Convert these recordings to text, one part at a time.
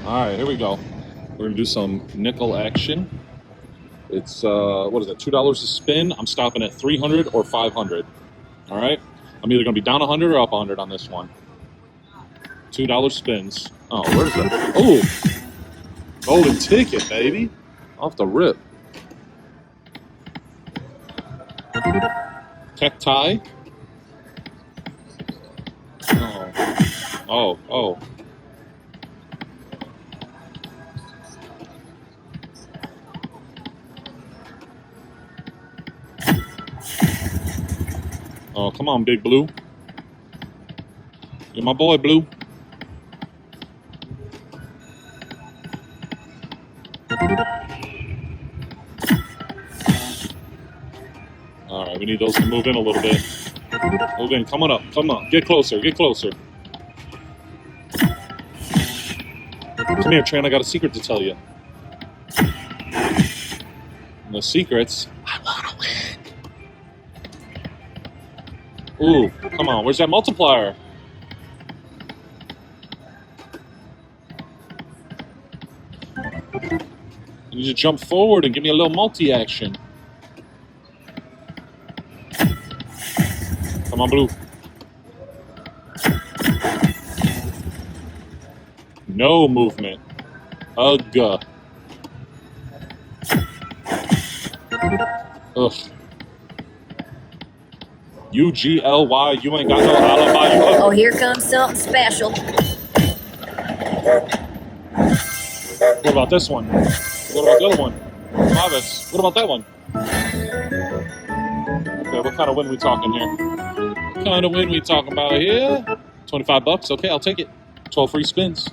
All right, here we go. We're gonna do some nickel action. It's what is it? $2 a spin. I'm stopping at 300 or 500. All right. I'm either gonna be down 100 or up 100 on this one. $2 spins. Oh, where's that? Oh, golden ticket, baby. Off the rip. Tech tie. Oh. Oh, come on, Big Blue. You're my boy, Blue. All right, we need those to move in a little bit. Move in, come on up, come on. Get closer, get closer. Come here, Tran, I got a secret to tell you. And the secret's, I want to win. Ooh, come on, where's that multiplier? You need to jump forward and give me a little multi-action. Come on, Blue. No movement. Ugh. Ugh. UGLY, you ain't got no alibi. Oh, here comes something special. What about this one? What about the other one? Mavis. What about that one? Okay, what kind of win we talking here? What kind of win we talking about here? $25. Okay, I'll take it. 12 free spins.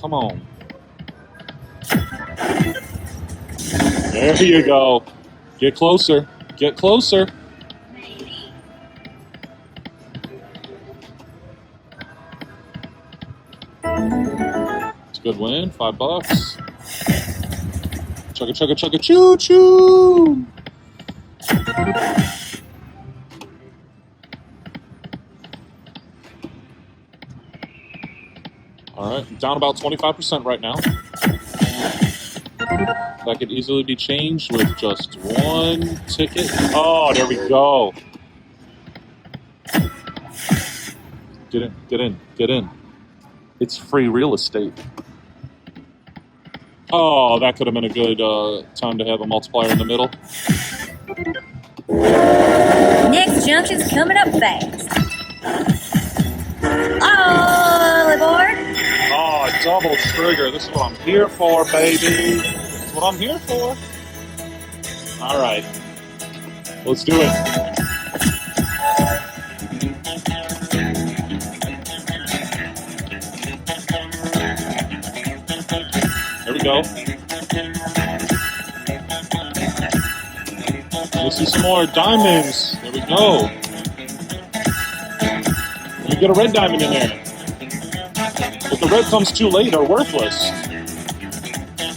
Come on. There you go. Get closer. Get closer. It's a good win. $5. Chugga, chugga, chugga, choo, choo. All right, down about 25% right now. That could easily be changed with just one ticket. Oh, there we go. Get in, get in, get in. It's free real estate. Oh, that could have been a good time to have a multiplier in the middle. Next junction's coming up fast. All aboard. Oh, double trigger. This is what I'm here for, baby. This is what I'm here for. All right. Let's do it. There we go. Let's see some more diamonds. There we go. You get a red diamond in there. If the red comes too late, they're worthless.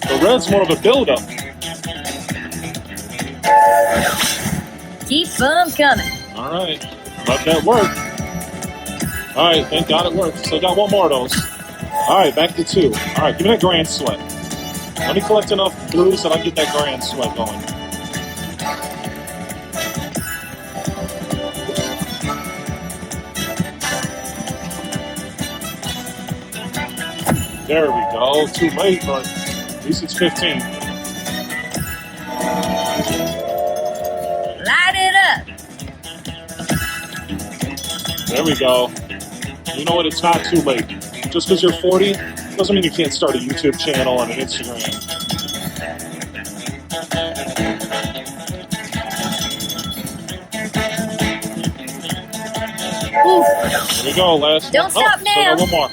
The red's more of a build-up. Keep them coming. All right. Let that work. All right. Thank God it worked. So I got one more of those. All right. Back to 2. All right. Give me that grand sweat. Let me collect enough blues so I get that grand sweat going. There we go. Too late, but at least it's 15. Light it up. There we go. You know what? It's not too late. Just because you're 40 doesn't mean you can't start a YouTube channel and an Instagram. Oof. There we go. Last. Don't stop now. So got one more.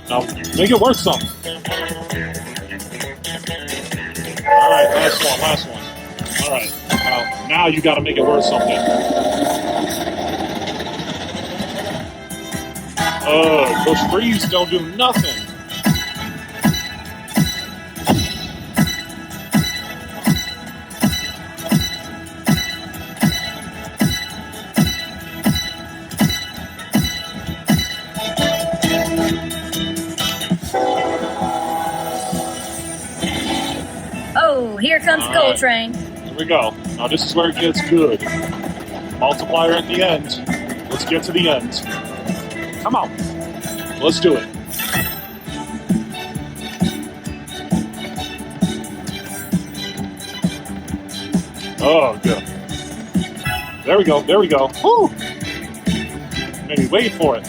Now make it worth something. All right, last one. All right. Now you got to make it worth something. Those threes don't do nothing. Here comes All Gold right. Train. Here we go. Now this is where it gets good. Multiplier at the end. Let's get to the end. Come on. Let's do it. Oh, good. There we go. There we go. Woo! Maybe wait for it.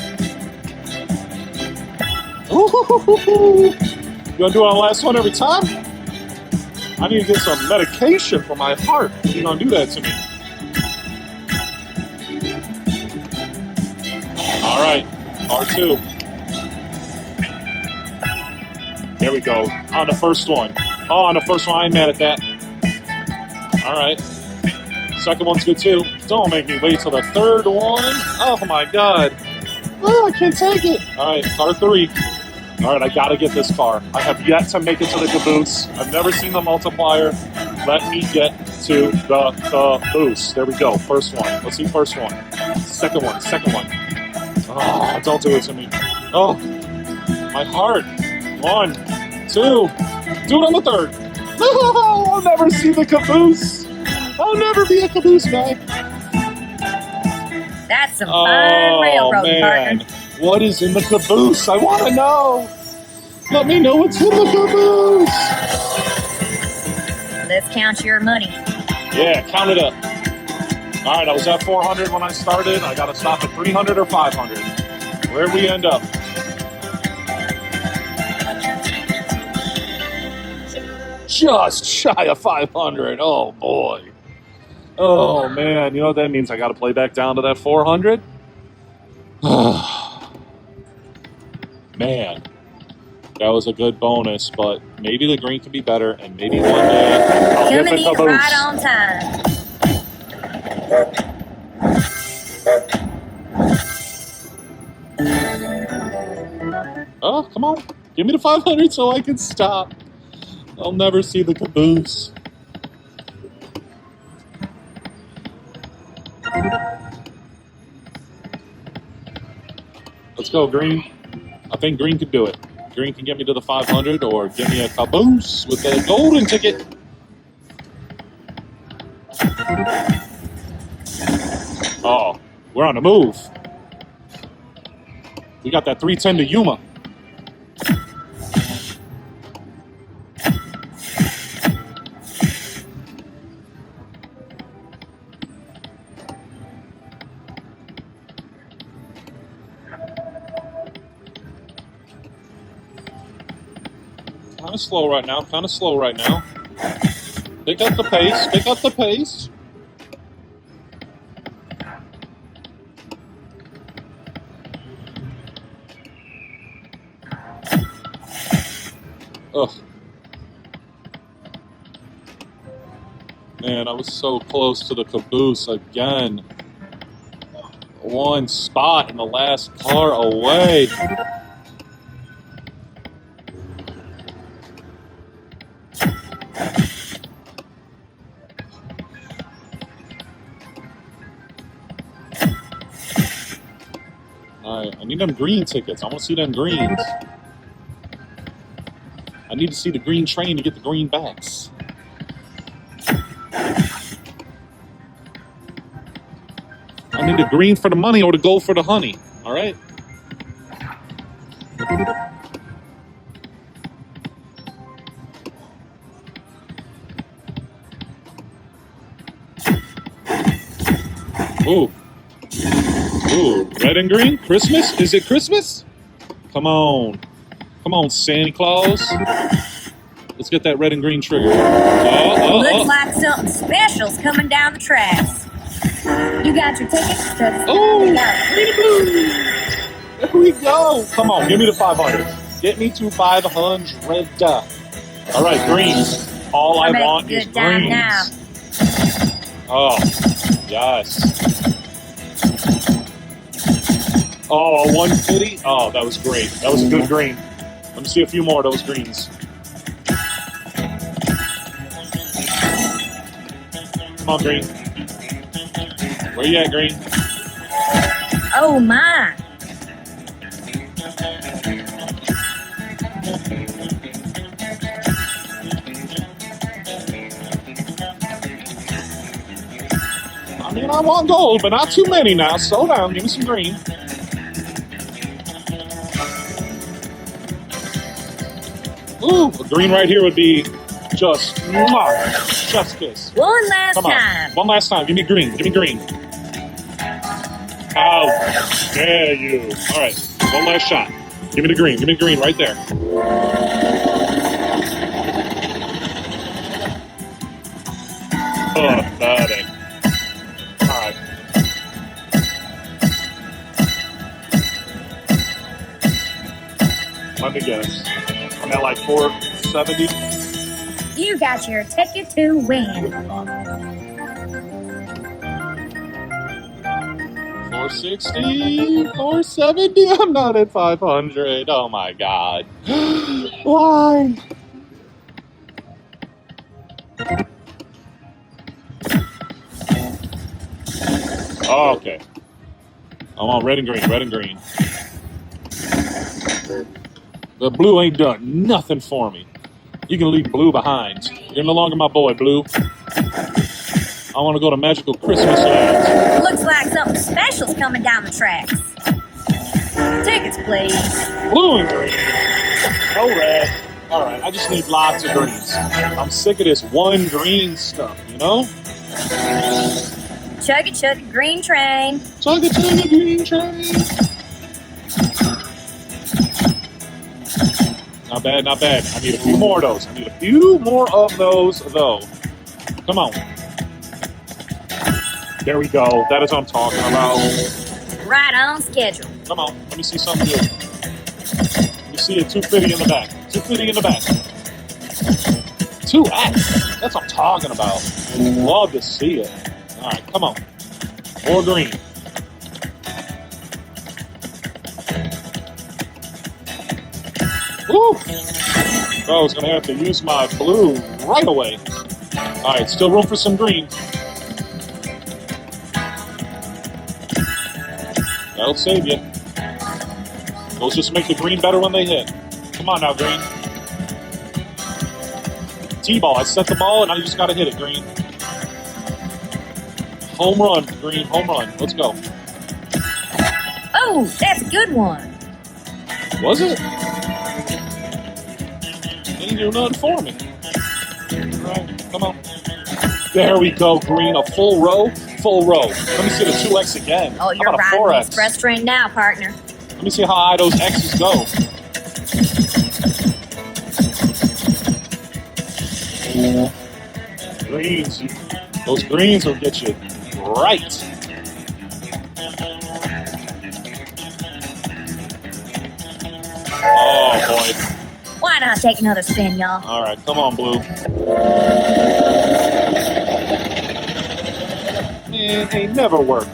Ooh. You gonna do it on the last one every time? I need to get some medication for my heart. You're gonna do that to me. All right, R2. There we go. On the first one. Oh, on the first one, I ain't mad at that. All right. Second one's good too. Don't make me wait till the third one. Oh my God. Oh, I can't take it. All right, car 3. All right, I gotta get this car. I have yet to make it to the caboose. I've never seen the multiplier. Let me get to the caboose. There we go. First one. Let's see first one. Second one. Second one. Oh, don't do it to me. Oh, my heart. 1, 2. Do it on the third. No, I'll never see the caboose. I'll never be a caboose guy. That's some fine railroad, man. partner. What is in the caboose? I want to know. Let me know what's in the caboose. Let's count your money. Yeah, count it up. All right, I was at 400 when I started. I got to stop at 300 or 500. Where'd we end up? Just shy of 500. Oh, boy. Oh, man. You know what that means? I got to play back down to that 400? Man. That was a good bonus, but maybe the green could be better, and maybe one day I'll get the Coming in caboose. right on time. Oh, come on. Give me the 500 so I can stop. I'll never see the caboose. Let's go, green. I think green can do it. Green can get me to the 500 or give me a caboose with a golden ticket. Oh, we're on the move. We got that 310 to Yuma. Kind of slow right now. Kind of slow right now. Pick up the pace. Pick up the pace. Ugh. Man, I was so close to the caboose again. One spot and the last car away. Alright, I need them green tickets. I want to see them greens. I need to see the green train to get the greenbacks. I need the green for the money or the gold for the honey. Alright? Ooh. Ooh, red and green? Christmas? Is it Christmas? Come on. Come on, Santa Claus. Let's get that red and green trigger. Looks like something special's coming down the tracks. You got your tickets? Oh, We got it. there we go. Come on, give me the 500. Get me to 500. All right, greens. All I Make want a is good time greens. now. Oh, yes. Oh, a 150? Oh, that was great. That was a good green. Let me see a few more of those greens. Come on, green. Where you at, green? Oh my. mean, I want gold, but not too many now. Slow down. Give me some green. Ooh, a green right here would be just, mwah, chef's kiss. One last Come on. time. One last time. Give me green. Give me green. How dare you? All right. One last shot. Give me the green. Give me the green right there. Pathetic. All right. Let me guess. I'm at like 470. You got your ticket to win. 460, 470. I'm not at 500. Oh my God. Why? Okay. I'm on red and green, red and green. The blue ain't done nothing for me. You can leave blue behind. You're no longer my boy, blue. I want to go to Magical Christmas Land. Looks like something special's coming down the tracks. Tickets, please. Blue and green. No red. All right, I just need lots of greens. I'm sick of this one green stuff, you know? Chugga chugga green train. Chugga chugga green train. Not bad, not bad. I need a few more of those. I need a few more of those, though. Come on. There we go. That is what I'm talking about. Right on schedule. Come on. Let me see something good. Let me see a 250 in the back. 250 in the back. 2X. That's what I'm talking about. Love to see it. All right, come on. More green. Woo! I was going to have to use my blue right away. All right, still room for some green. That'll save you. Those just make the green better when they hit. Come on now, green. T-ball. I set the ball, and I just got to hit it, green. Home run, green. Home run. Let's go. Oh, that's a good one. Was it? Didn't do nothing for me. All right, come on. There we go, green. A full row. Full row. Let me see the 2X again. Oh, you're How about a riding the 4X? express train now, partner. Let me see how high those X's go. Greens. Those greens will get you right. Oh, boy. Why not take another spin, y'all? All right, come on, blue. Man, they never work.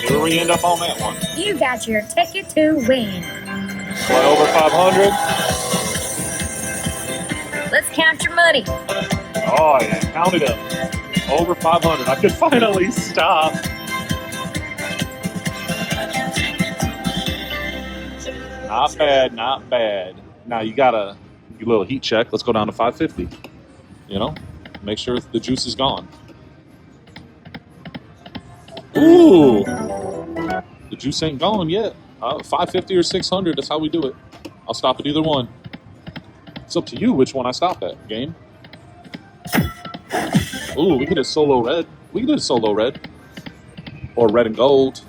Here we end up on that one. You got your ticket to win. What, over 500? Let's count your money. Oh, yeah, count it up. Over 500. I could finally stop. Not bad, not bad. Now you got a little heat check. Let's go down to 550. You know, make sure the juice is gone. Ooh, the juice ain't gone yet. 550 or 600. That's how we do it. I'll stop at either one. It's up to you which one I stop at, game. Ooh, we can hit solo red. We can do solo red. Or red and gold.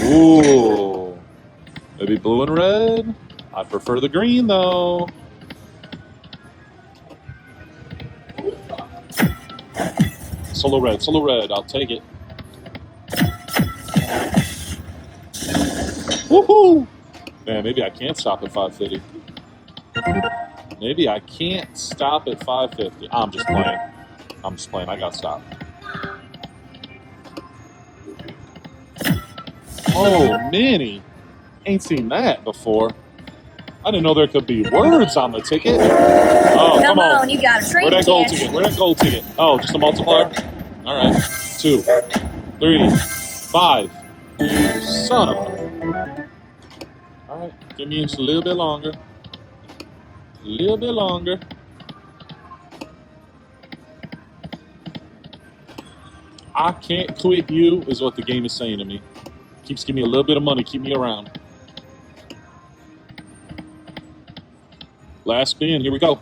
Ooh. Maybe blue and red. I prefer the green, though. Solo red. I'll take it. Woohoo! Man, maybe I can't stop at 550. Maybe I can't stop at 550. I'm just playing. I got to stop. Oh, Minnie. Ain't seen that before. I didn't know there could be words on the ticket. Oh, Come come on. on, you got a train Where'd that gold catch. ticket? Where'd that gold ticket? Oh, just a multiplier? All right. 2, 3, 5. Son of a... All right. Give me just a little bit longer. A little bit longer. I can't quit you is what the game is saying to me. Keeps giving me a little bit of money. Keep me around. Last spin. Here we go.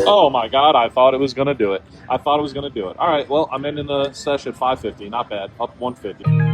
Oh my God, I thought it was going to do it. All right, well, I'm ending the session at 550. Not bad. Up 150.